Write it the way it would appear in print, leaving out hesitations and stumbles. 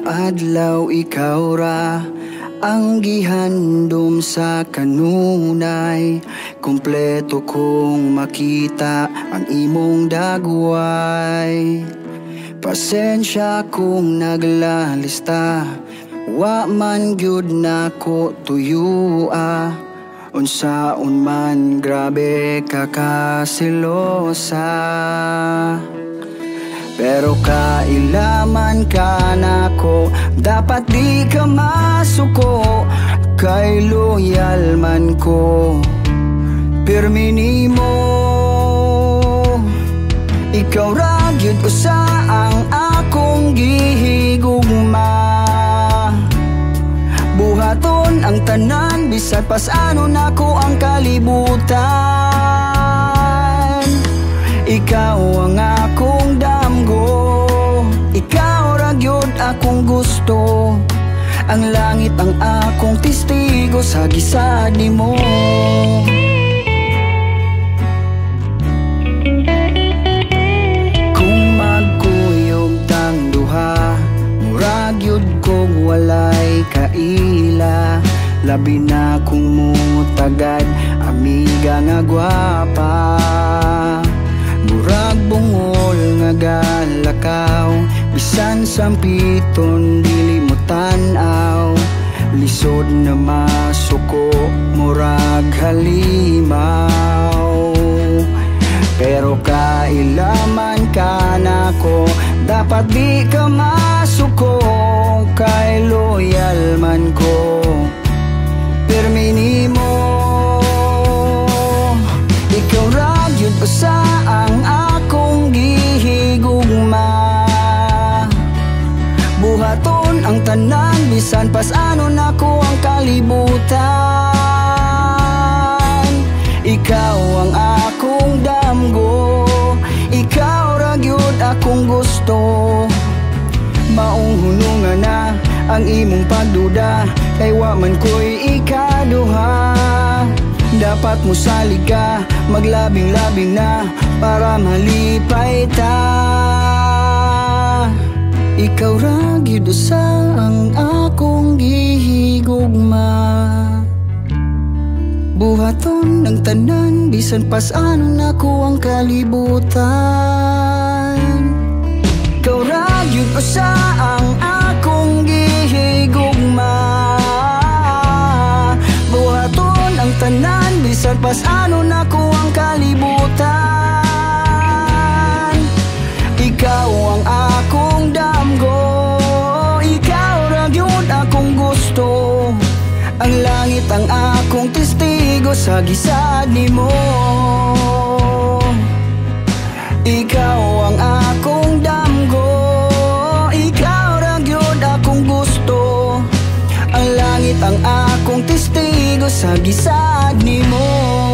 adlaw ikaw ra ang gihandom sa kanunay. Kompleto kong makita ang imong dagway. Pasensya kung naglalista, wa man gyud nako tuyua. Unsaon man grabe kakaselosa, pero kailaman ka nako, dapat di ka masuko. Kay loyal man ko, pirmi nimo. Ikaw ra gyud usa ang akong gihigugma. Buhaton ang tanan, bisan pasano nako ang kalibutan. Ikaw ang akong damgo, ikaw ra gyud akong gusto. Ang langit ang akong testigo sa gisad nimo. Kung magkuyog tang duha, murag yun kong walay kaila. Labi na kung mutagad, amiga nga gwapa. Murag bungol nga galakaw, bisan sampiton dili mo tan-aw. Lisod na masuko, murag halimaw. Pero kailaman ka nako, dapat di ka masuko. Kay loyal man ko, pirmi nimo. Ikaw ra gyud usa ang akong gihigugma. Buhaton ang tanan, bisan pasano nako ang kalibutan. Ikaw ang akong damgo, ikaw ra gyud akong gusto. Maong hunungan na ang imong pagduda, kay wa man ko'y ikaduha. Dapat mo salig ka, maglabing-labing na para malipay ta. Ikaw ra gyud usa ang akong gihigugma. Buhaton ng tanan, bisan pasano nako ang kalibutan. Ikaw ra gyud usa ang akong gihigugma. Buhaton ang tanan, bisan pasano nako ang kalibutan. Ikaw ang akong damgo, ikaw ra gyud akong gusto. Ang langit ang akong testigo sa gisad nimo. Ikaw ang akong damgo, ikaw ra gyud akong gusto. Ang langit ang akong testigo sa gisad nimo.